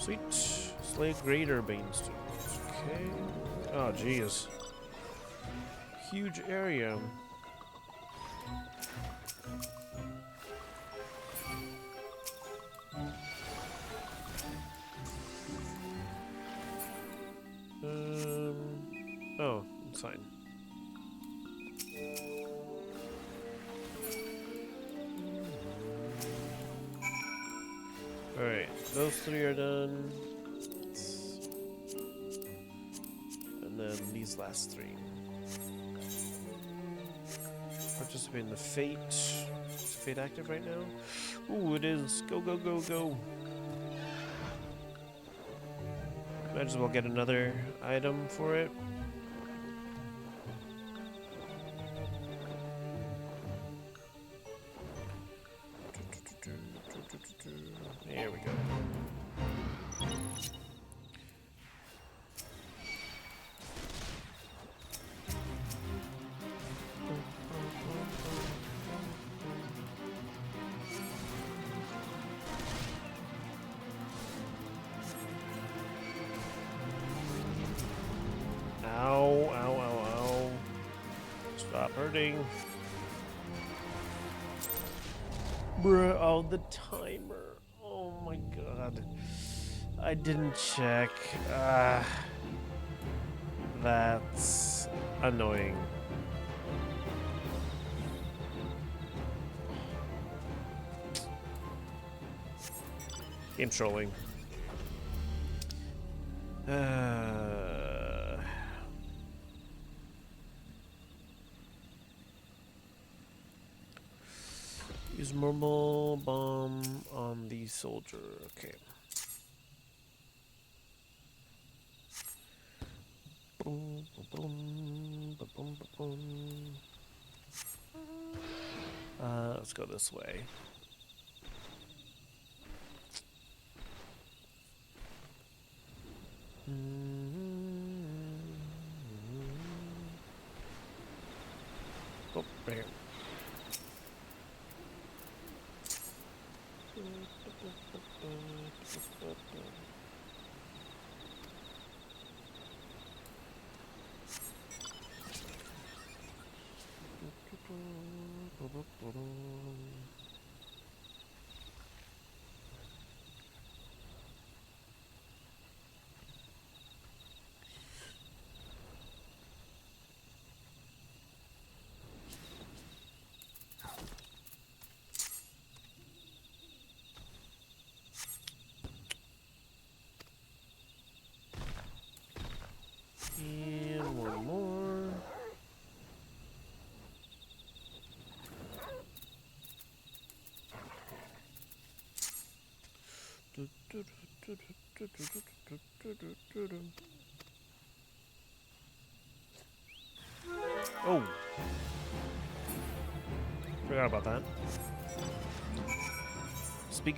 Sweet. Slay greater Banestones. Okay. Oh, jeez. Huge area. Oh, it's fine. Alright, those three are done. And then these last three. Participate in the Fate. Is Fate active right now? Ooh, it is. Go, go, go, go. Might as well get another item for it. There we go. Ow, ow, ow, ow. Stop hurting. Bruh, oh, the timer. Oh my god. I didn't check. That's annoying. Game trolling. Use mobile bomb on the soldier. Okay. Boom, boom, boom, boom, boom. Let's go this way. Oh, right here. And one more. Oh, forgot about that. Speak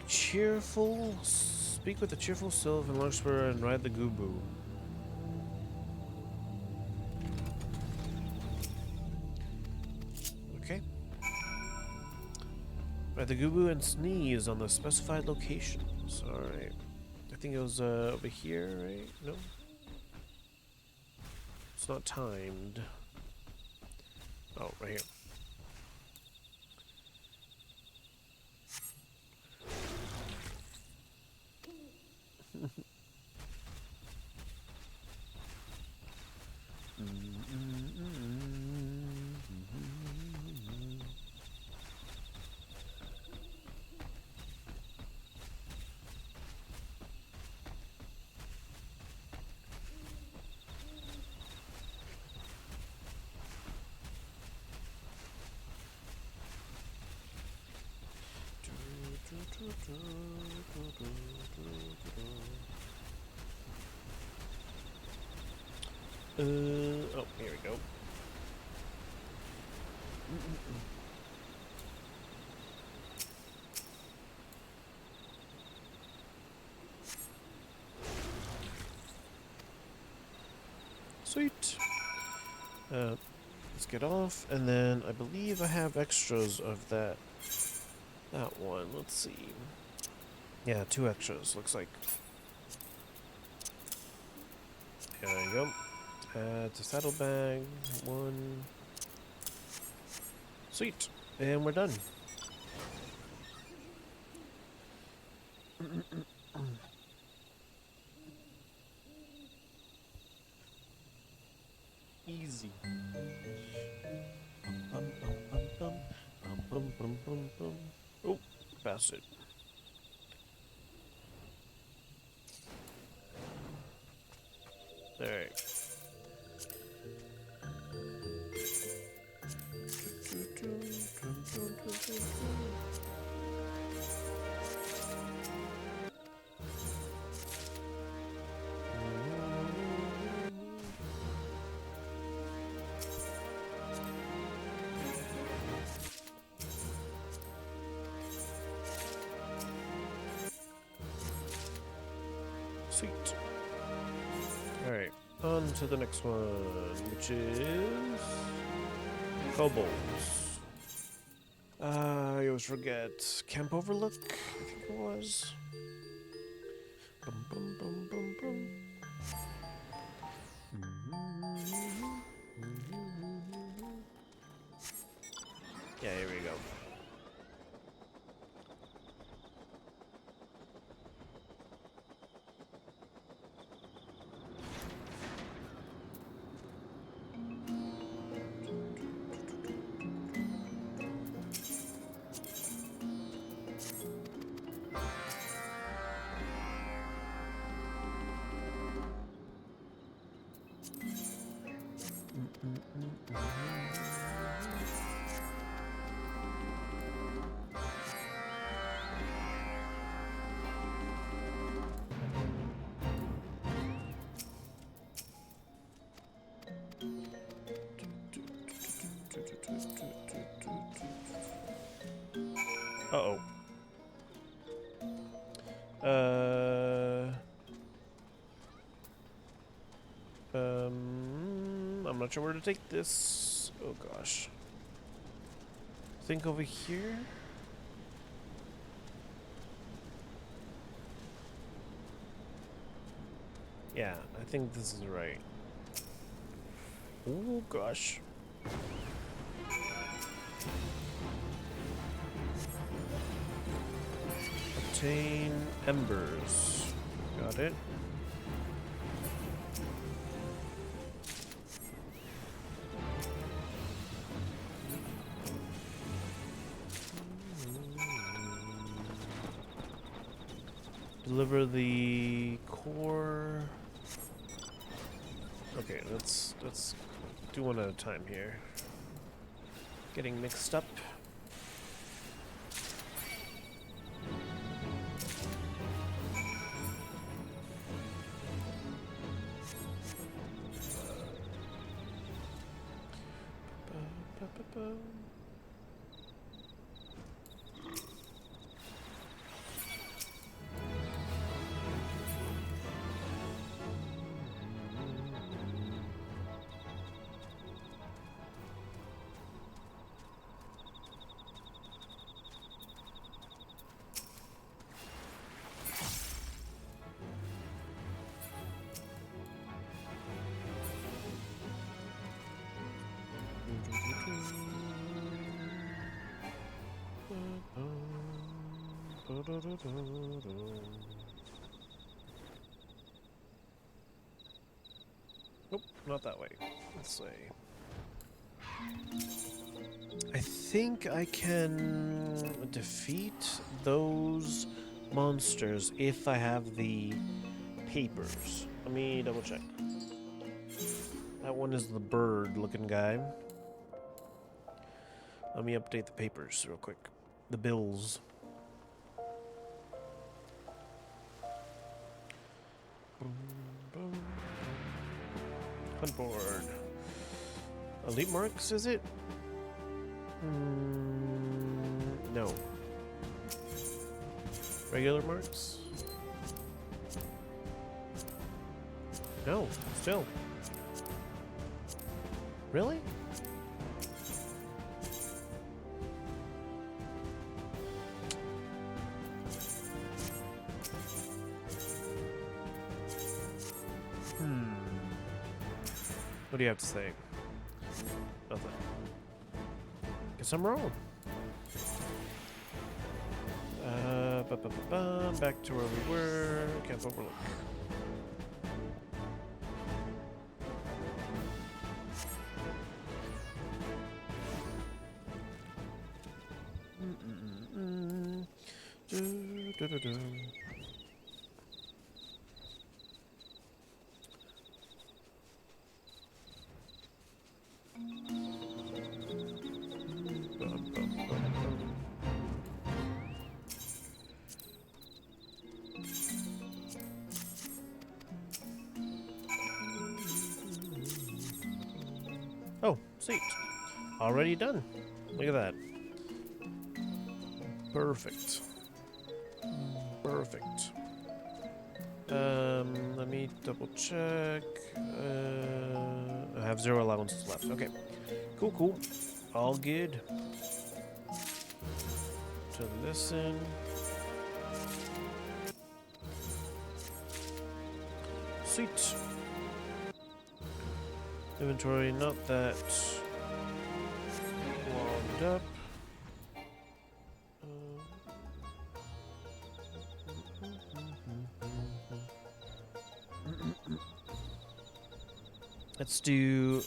with a cheerful Sylvan Larkspur and ride the Gubu. Okay. Ride the Gubu and sneeze on the specified locations. Alright. I think it was over here, right? No? It's not timed. Oh, right here. Oh, here we go. Sweet. Let's get off, and then I believe I have extras of that one. Let's see. Yeah, 2 extras, looks like. There you go. It's a saddlebag. One. Sweet. And we're done. Easy. Oh, passed it. Alright. Sweet. Alright, on to the next one, which is kobolds. I always forget. Camp Overlook, I think it was. Bum, bum, bum, bum, bum. Yeah, here we go. Uh-oh. I'm not sure where to take this. Oh gosh. Think over here? Yeah, I think this is right. Oh gosh. Obtain embers. Got it. Deliver the core. Okay, let's do one at a time here. Getting mixed up. Nope, not that way. Let's see. I think I can defeat those monsters if I have the papers. Let me double check. That one is the bird looking guy. Let me update the papers real quick. The bills. Hunt board. Elite marks, is it? No. Regular marks? No, still. Really? What do you have to say? Nothing. Guess I'm wrong. Back to where we were. Can't overlook. Oh, sweet. Already done. Look at that. Perfect. Perfect. Let me double check. I have 0 allowances left. Okay. Cool, cool. All good. To listen. Sweet. Inventory, not that logged up.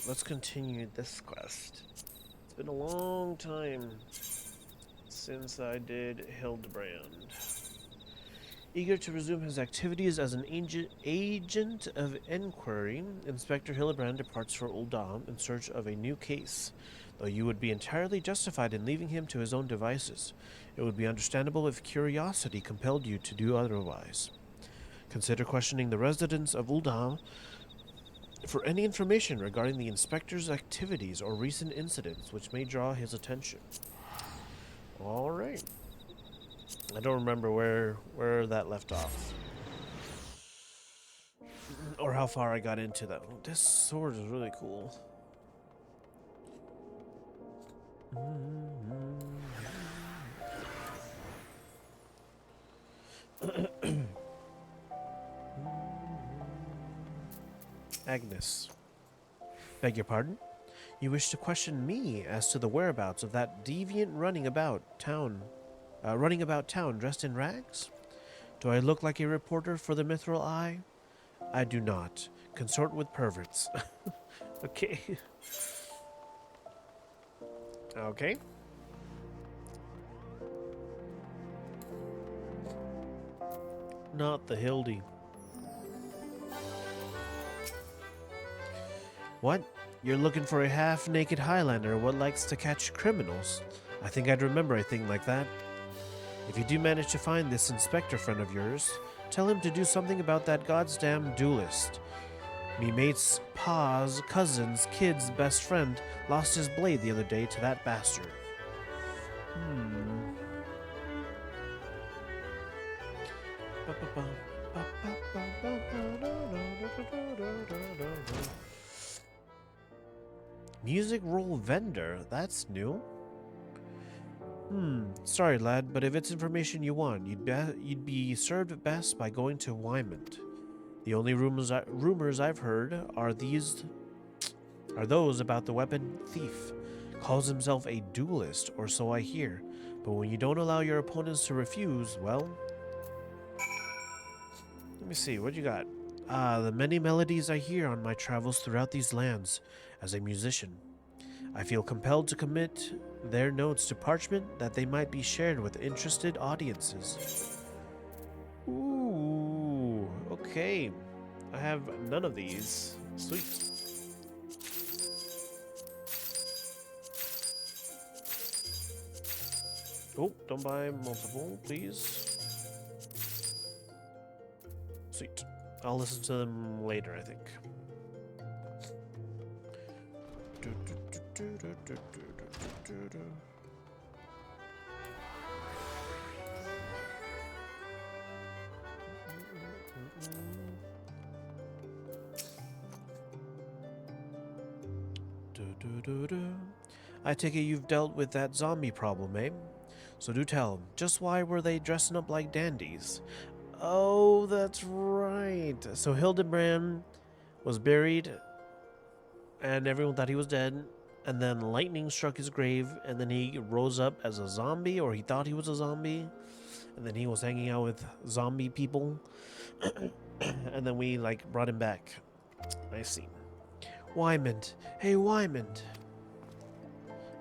Let's continue this quest. It's been a long time since I did Hildebrand. Eager to resume his activities as an agent of inquiry, Inspector Hildebrand departs for Uldam in search of a new case. Though you would be entirely justified in leaving him to his own devices, it would be understandable if curiosity compelled you to do otherwise. Consider questioning the residents of Uldam for any information regarding the inspector's activities or recent incidents which may draw his attention. All right. I don't remember where that left off. Or how far I got into that. Oh, this sword is really cool. Agnes. Beg your pardon? You wish to question me as to the whereabouts of that deviant running about town dressed in rags? Do I look like a reporter for the Mithril Eye? I do not. Consort with perverts. Okay. Okay. Not the Hildy. What? You're looking for a half-naked Highlander what likes to catch criminals? I think I'd remember a thing like that. If you do manage to find this inspector friend of yours, tell him to do something about that goddamn duelist. Me mate's pa's cousin's kid's best friend lost his blade the other day to that bastard. Music roll vendor, that's new. Sorry lad, but if it's information you want, you'd be served best by going to Wymond. The only rumors I've heard are those about the weapon thief. Calls himself a duelist, or so I hear. But when you don't allow your opponents to refuse, well... Let me see, what you got? The many melodies I hear on my travels throughout these lands as a musician. I feel compelled to commit their notes to parchment that they might be shared with interested audiences. Ooh, okay. I have none of these. Sweet. Oh, don't buy multiple, please. Sweet. I'll listen to them later, I think. I take it you've dealt with that zombie problem, eh? So do tell, just why were they dressing up like dandies? Oh, that's right. So Hildebrand was buried and everyone thought he was dead. And then lightning struck his grave, and then he rose up as a zombie, or he thought he was a zombie. And then he was hanging out with zombie people. And then we, like, brought him back. I see. Wymond. Hey, Wymond.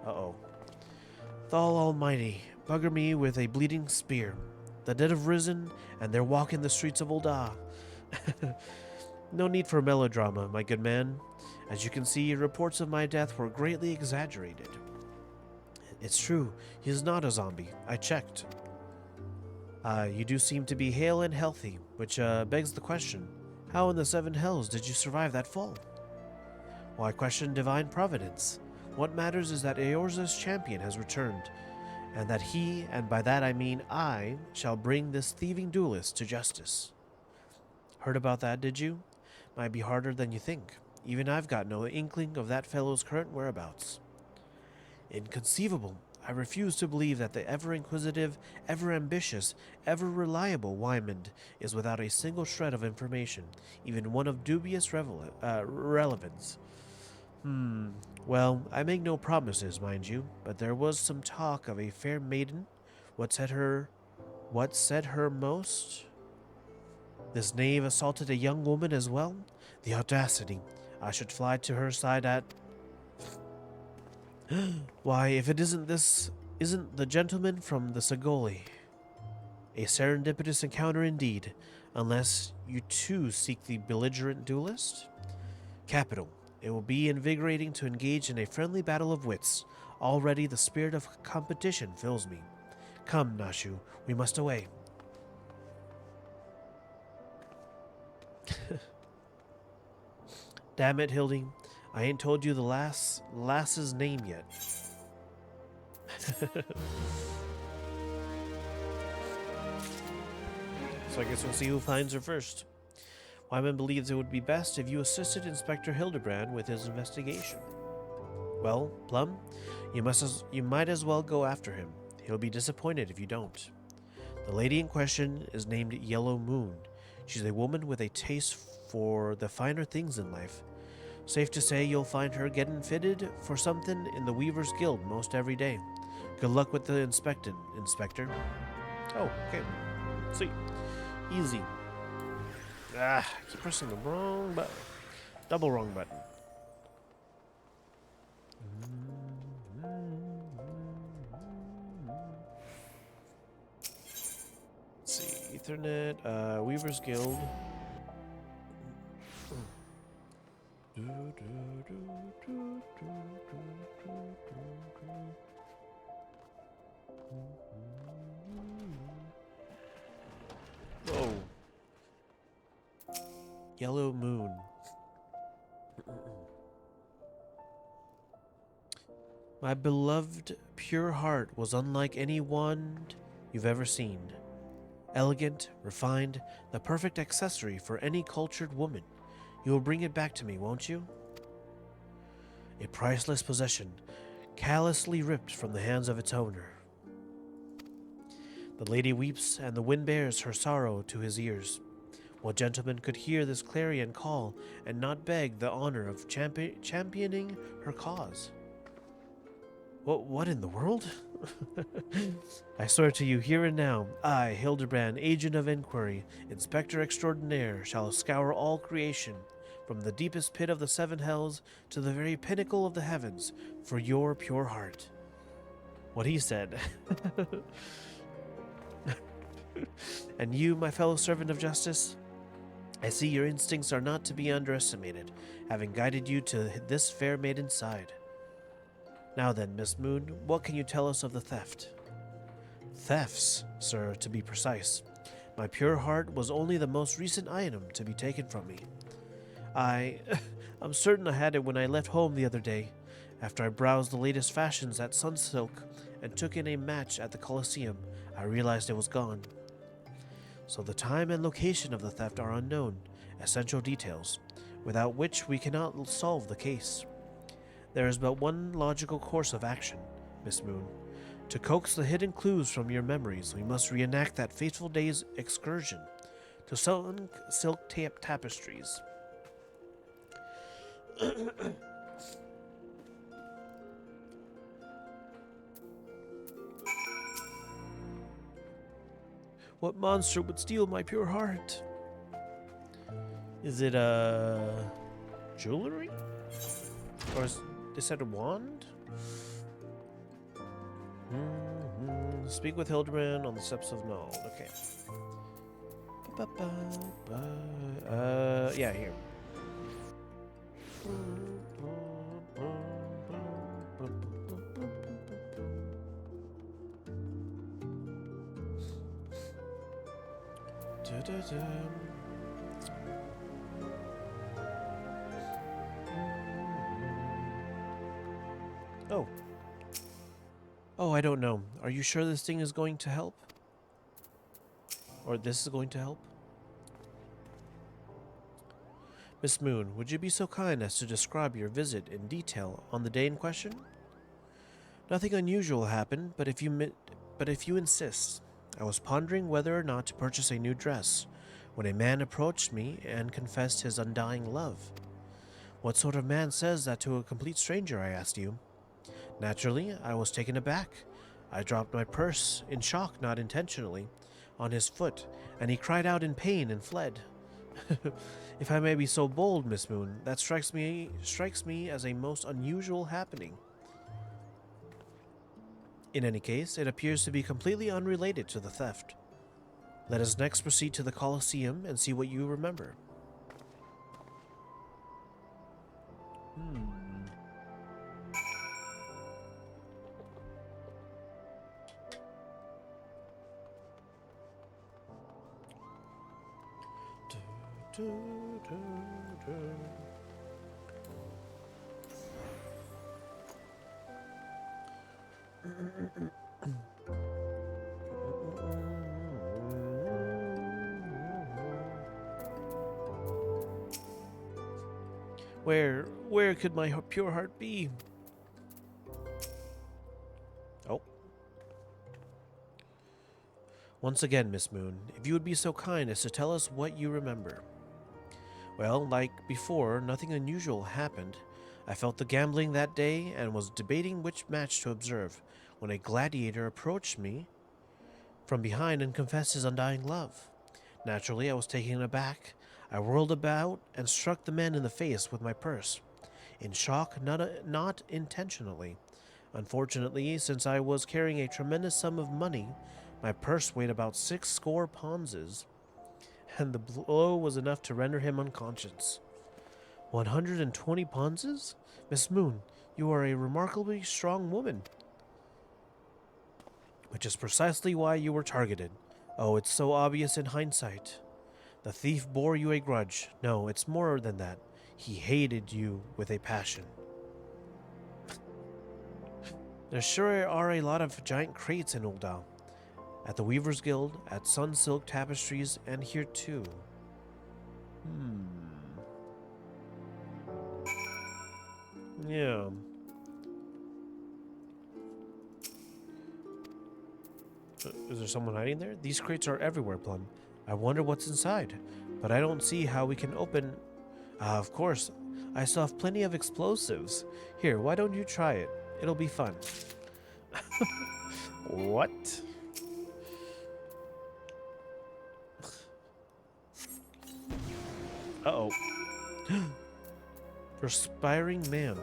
Uh-oh. Thal Almighty, bugger me with a bleeding spear. The dead have risen, and they're walking the streets of Ul'dah. No need for melodrama, my good man. As you can see, reports of my death were greatly exaggerated. It's true, he is not a zombie. I checked. You do seem to be hale and healthy, which begs the question, how in the seven hells did you survive that fall? Well, I question divine providence. What matters is that Eorza's champion has returned, and that he, and by that I mean I, shall bring this thieving duelist to justice. Heard about that, did you? Might be harder than you think. Even I've got no inkling of that fellow's current whereabouts. Inconceivable. I refuse to believe that the ever-inquisitive, ever-ambitious, ever-reliable Wymond is without a single shred of information, even one of dubious relevance. Well, I make no promises, mind you, but there was some talk of a fair maiden. What said her most? This knave assaulted a young woman as well? The audacity. I should fly to her side at... Why, if it isn't the gentleman from the Sagoli. A serendipitous encounter indeed, unless you too seek the belligerent duelist? Capital. It will be invigorating to engage in a friendly battle of wits. Already the spirit of competition fills me. Come, Nashu, we must away. Damn it, Hildy. I ain't told you the lass's name yet. So I guess we'll see who finds her first. Wyman believes it would be best if you assisted Inspector Hildebrand with his investigation. Well, Plum, you might as well go after him. He'll be disappointed if you don't. The lady in question is named Yellow Moon. She's a woman with a taste for the finer things in life. Safe to say you'll find her getting fitted for something in the Weaver's Guild most every day. Good luck with the Inspector. Oh, okay. Sweet. Easy. I keep pressing the wrong button. Double wrong button. Let's see. Ethernet, Weaver's Guild. Whoa. Yellow Moon. My beloved pure heart was unlike any one you've ever seen. Elegant, refined, the perfect accessory for any cultured woman. You will bring it back to me, won't you? A priceless possession, callously ripped from the hands of its owner. The lady weeps, and the wind bears her sorrow to his ears. What gentleman could hear this clarion call and not beg the honor of championing her cause? What in the world? I swear to you here and now, I, Hildebrand, agent of inquiry, inspector extraordinaire, shall scour all creation, from the deepest pit of the seven hells to the very pinnacle of the heavens, for your pure heart. What he said. And you, my fellow servant of justice, I see your instincts are not to be underestimated, having guided you to this fair maiden's side. Now then, Miss Moon, what can you tell us of the theft? Thefts, sir, to be precise. My pure heart was only the most recent item to be taken from me. I'm certain I had it when I left home the other day, after I browsed the latest fashions at Sunsilk and took in a match at the Colosseum. I realized it was gone. So the time and location of the theft are unknown, essential details, without which we cannot solve the case. There is but one logical course of action, Miss Moon. To coax the hidden clues from your memories, we must reenact that fateful day's excursion to Sunsilk tapestries. What monster would steal my pure heart? Is it jewelry? Or is this a wand? Speak with Hildebrand on the steps of Nald. Okay. Yeah, here. Oh. Oh, I don't know. Are you sure this thing is going to help? Or this is going to help? Miss Moon, would you be so kind as to describe your visit in detail on the day in question? Nothing unusual happened, but if you insist. I was pondering whether or not to purchase a new dress when a man approached me and confessed his undying love. What sort of man says that to a complete stranger, I asked you. Naturally, I was taken aback. I dropped my purse, in shock, not intentionally, on his foot, and he cried out in pain and fled. If I may be so bold, Miss Moon, that strikes me as a most unusual happening. In any case, it appears to be completely unrelated to the theft. Let us next proceed to the Colosseum and see what you remember. Where could my pure heart be? Oh. Once again, Miss Moon, if you would be so kind as to tell us what you remember. Well, like before, nothing unusual happened. I felt the gambling that day and was debating which match to observe when a gladiator approached me from behind and confessed his undying love. Naturally, I was taken aback. I whirled about and struck the man in the face with my purse. In shock, not intentionally. Unfortunately, since I was carrying a tremendous sum of money, my purse weighed about 6 pounds, and the blow was enough to render him unconscious. 120 pounds? Miss Moon, you are a remarkably strong woman. Which is precisely why you were targeted. Oh, it's so obvious in hindsight. The thief bore you a grudge. No, it's more than that. He hated you with a passion. There sure are a lot of giant crates in Uldal. At the Weaver's Guild, at Sun Silk Tapestries, and here too. Yeah. Is there someone hiding there? These crates are everywhere, Plum. I wonder what's inside, but I don't see how we can open... of course. I still have plenty of explosives. Here, why don't you try it? It'll be fun. What? Uh-oh. Perspiring man.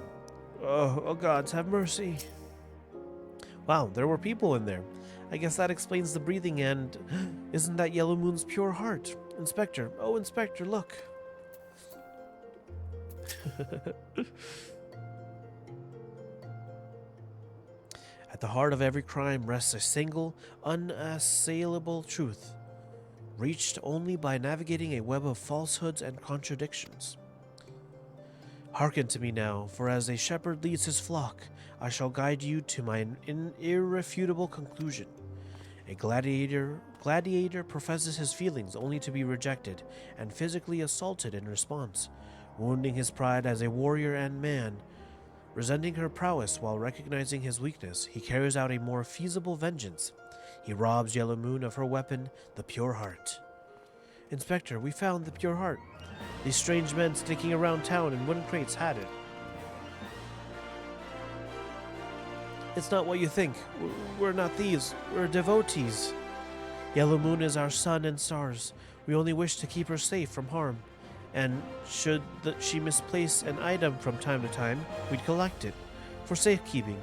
Oh, gods, have mercy. Wow, there were people in there. I guess that explains the breathing and... Isn't that Yellow Moon's pure heart? Inspector. Oh, Inspector, look. At the heart of every crime rests a single, unassailable truth, reached only by navigating a web of falsehoods and contradictions. Hearken to me now, for as a shepherd leads his flock, I shall guide you to my irrefutable conclusion. A gladiator professes his feelings only to be rejected and physically assaulted in response, wounding his pride as a warrior and man. Resenting her prowess while recognizing his weakness, he carries out a more feasible vengeance. He robs Yellow Moon of her weapon, the pure heart. Inspector, we found the pure heart. These strange men sneaking around town in wooden crates had it. It's not what you think. We're not thieves. We're devotees. Yellow Moon is our sun and stars. We only wish to keep her safe from harm. And should she misplace an item from time to time, we'd collect it. For safekeeping,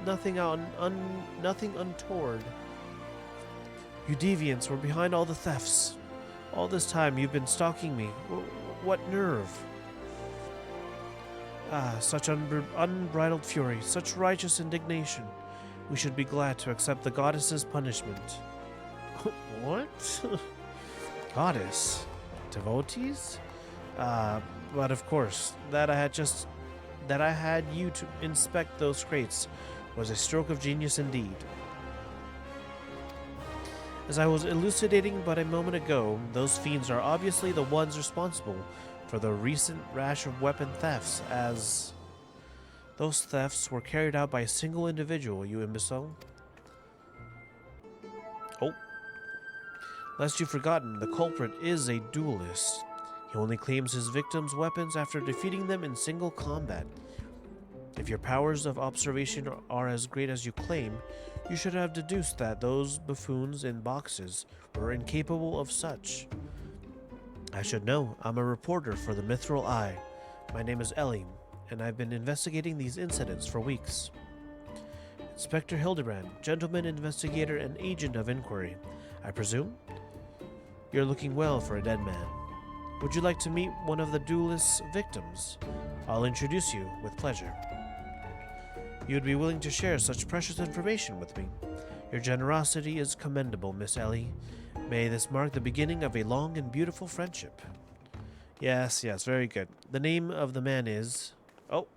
nothing untoward. You deviants were behind all the thefts. All this time you've been stalking me. What nerve? Ah, such unbridled fury, such righteous indignation. We should be glad to accept the goddess's punishment. What? Goddess? Devotees? But of course, that I had you to inspect those crates was a stroke of genius indeed. As I was elucidating but a moment ago, those fiends are obviously the ones responsible for the recent rash of weapon thefts, as those thefts were carried out by a single individual, you imbecile. Oh. Lest you've forgotten, the culprit is a duelist. He only claims his victims' weapons after defeating them in single combat. If your powers of observation are as great as you claim, you should have deduced that those buffoons in boxes were incapable of such. I should know. I'm a reporter for the Mithril Eye. My name is Ellie, and I've been investigating these incidents for weeks. Inspector Hildebrand, gentleman investigator and agent of inquiry, I presume? You're looking well for a dead man. Would you like to meet one of the duelist's victims? I'll introduce you with pleasure. You would be willing to share such precious information with me. Your generosity is commendable, Miss Ellie. May this mark the beginning of a long and beautiful friendship. Yes, very good. The name of the man is... Oh.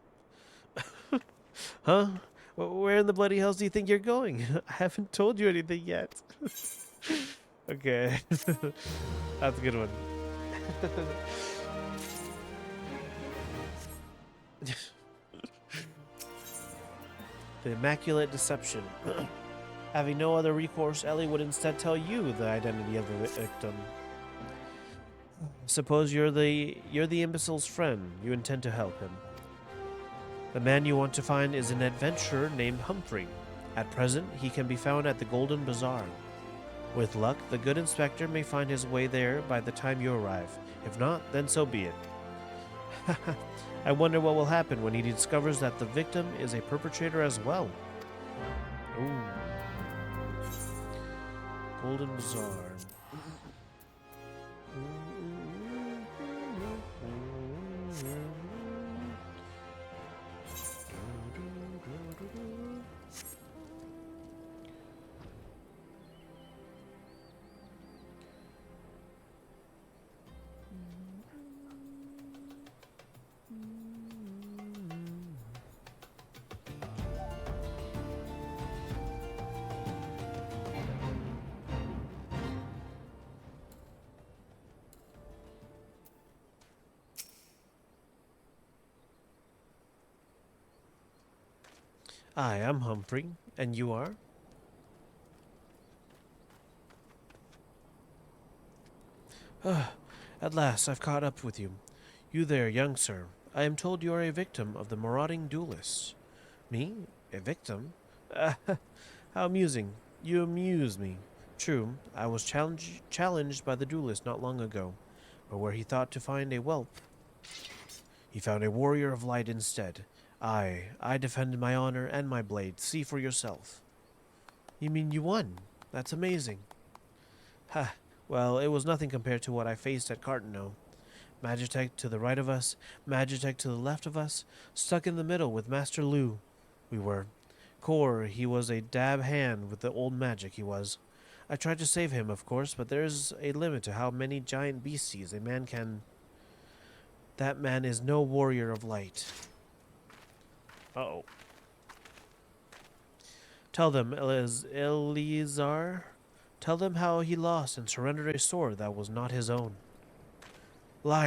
Huh? Where in the bloody hells do you think you're going? I haven't told you anything yet. Okay. That's a good one. The Immaculate Deception. Having no other recourse, Ellie would instead tell you the identity of the victim. Suppose you're the imbecile's friend. You intend to help him. The man you want to find is an adventurer named Humphrey. At present, he can be found at the Golden Bazaar. With luck, the good inspector may find his way there by the time you arrive. If not, then so be it. I wonder what will happen when he discovers that the victim is a perpetrator as well. Ooh. Golden Bazaar. I am Humphrey, and you are? At last, I've caught up with you. You there, young sir. I am told you are a victim of the marauding duelists. Me? A victim? How amusing. You amuse me. True, I was challenged by the duelist not long ago, but where he thought to find a whelp, he found a warrior of light instead. I defended my honor and my blade. See for yourself. You mean you won? That's amazing. Ha, well, it was nothing compared to what I faced at Cartano. Magitech to the right of us, Magitech to the left of us, stuck in the middle with Master Lu. We were. Core, he was a dab hand with the old magic, he was. I tried to save him, of course, but there's a limit to how many giant beasties a man can... That man is no warrior of light. Uh-oh. Tell them, Eleazar. Tell them how he lost and surrendered a sword that was not his own. Liar.